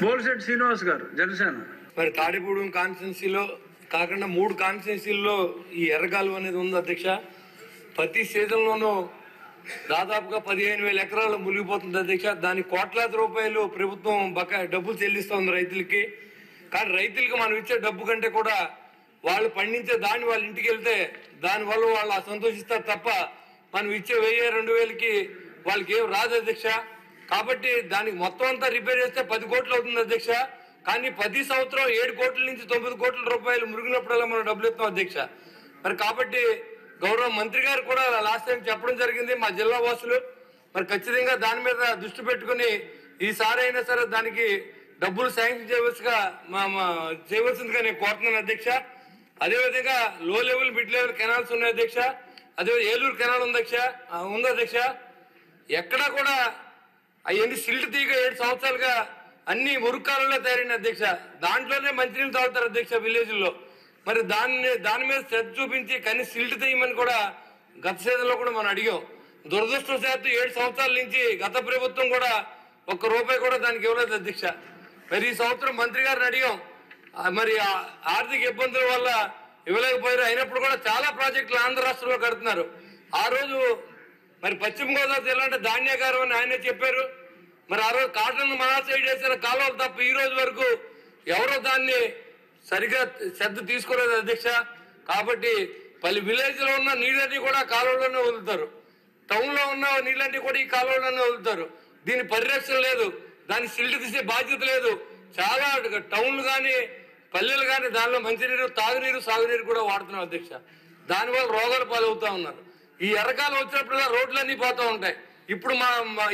బోల్శెట్టి శ్రీనివాస్ గారు జనసేన. మరి తాడిపూడి కాన్స్టిట్యున్సీలో కాకుండా 3 కాన్స్టిట్యున్సీల్లో ఈ ఎర్రగాలు అనేది ఉంది అధ్యక్ష. ప్రతి సీజన్లోనూ దాదాపుగా 15,000 ఎకరాలు మునిగిపోతుంది అధ్యక్ష. దానికి కోట్లాది రూపాయలు ప్రభుత్వం డబ్బులు చెల్లిస్తోంది రైతులకి. కానీ రైతులకి మనం ఇచ్చే డబ్బు కంటే కూడా వాళ్ళు పండించే దాన్ని వాళ్ళ ఇంటికి వెళ్తే దానివల్ల వాళ్ళు సంతోషిస్తారు తప్ప మనం ఇచ్చే 1,000-2,000కి వాళ్ళకి ఏం రాదు అధ్యక్ష. కాబట్టి దానికి మొత్తం అంతా రిపేర్ చేస్తే 10 కోట్లు అవుతుంది అధ్యక్ష. కానీ 10 సంవత్సరం 7 కోట్ల నుంచి 9 కోట్ల రూపాయలు మురిగినప్పుడల్లా మనం డబ్బులు ఇస్తాం అధ్యక్ష. మరి కాబట్టి గౌరవ మంత్రి గారు కూడా లాస్ట్ టైం చెప్పడం జరిగింది మా జిల్లా వాసులు. మరి ఖచ్చితంగా దాని మీద దృష్టి పెట్టుకుని ఈసారి అయినా సరే దానికి డబ్బులు శాంక్షన్ చేయవలసిందిగా నేను కోరుతున్నాను అధ్యక్ష. అదేవిధంగా లో లెవెల్ మిడ్ లెవెల్ కెనాల్స్ ఉన్నాయి అధ్యక్ష. అదే ఏలూరు కెనాల్ ఉంది అధ్యక్ష. ఎక్కడా కూడా అవన్నీ సిల్ట్ తీగ 7 సంవత్సరాలుగా అన్ని మురుకాలలో తయారైన అధ్యక్ష. దాంట్లోనే మంచినీళ్ళు తాగుతారు అధ్యక్ష విలేజ్లో. మరి దాని మీద శ్రద్ధ చూపించి కనీసం సిల్ట్ తీయమని కూడా గత సీజన్లో కూడా మనం అడిగాం. దురదృష్టవశాత్తు 7 సంవత్సరాల నుంచి గత ప్రభుత్వం కూడా ₹1 కూడా దానికి ఇవ్వలేదు అధ్యక్ష. మరి ఈ సంవత్సరం మంత్రి గారిని అడిగాం. మరి ఆర్థిక ఇబ్బందుల వల్ల ఇవ్వలేకపోయారు. అయినప్పుడు కూడా చాలా ప్రాజెక్టులు ఆంధ్ర రాష్ట్రంలో కడుతున్నారు. ఆ రోజు మరి పశ్చిమ గోదావరి జిల్లా అంటే ధాన్యాగారం అని ఆయనే చెప్పారు. మరి ఆ రోజు కాటన్ మన సైడ్ వేసిన కాలువలు తప్ప ఈ రోజు వరకు ఎవరో దాన్ని సరిగా శ్రద్ధ తీసుకోలేదు అధ్యక్ష. కాబట్టి పలు విలేజ్ లో ఉన్న నీళ్ళన్నీ కూడా కాలువలోనే వదులుతారు. టౌన్ లో ఉన్న నీళ్ళన్నీ కూడా ఈ కాలువలోనే వదులుతారు. దీని పరిరక్షణ లేదు, దాన్ని సిల్ట్ తీసే బాధ్యత లేదు. చాలా టౌన్లు కానీ పల్లెలు కానీ దానిలో మంచినీరు, తాగునీరు, సాగునీరు కూడా వాడుతున్నాం అధ్యక్ష. దానివల్ల రోగాలు పాలవుతా ఉన్నారు. ఈ ఎర్రకాలం వచ్చినప్పుడు రోడ్లన్నీ పోతూ ఉంటాయి. ఇప్పుడు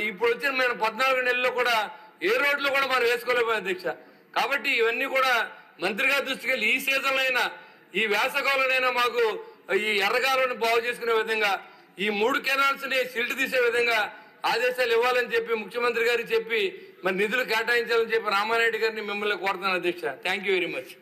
ఇప్పుడు వచ్చిన మేము 14 నెలల్లో కూడా ఏ రోడ్లు కూడా మనం వేసుకోలేకపోయాం అధ్యక్ష. కాబట్టి ఇవన్నీ కూడా మంత్రి గారి దృష్టికి వెళ్ళి ఈ సీజన్ అయినా ఈ వేసవికాలంలోనైనా మాకు ఈ ఎర్రకాలను బాగు చేసుకునే విధంగా ఈ 3 కెనాల్స్ ని సిల్ట్ తీసే విధంగా ఆదేశాలు ఇవ్వాలని చెప్పి ముఖ్యమంత్రి గారికి చెప్పి మరి నిధులు కేటాయించాలని చెప్పి రామారెడ్డి గారిని మిమ్మల్ని కోరుతున్నాను అధ్యక్ష. Thank you very much.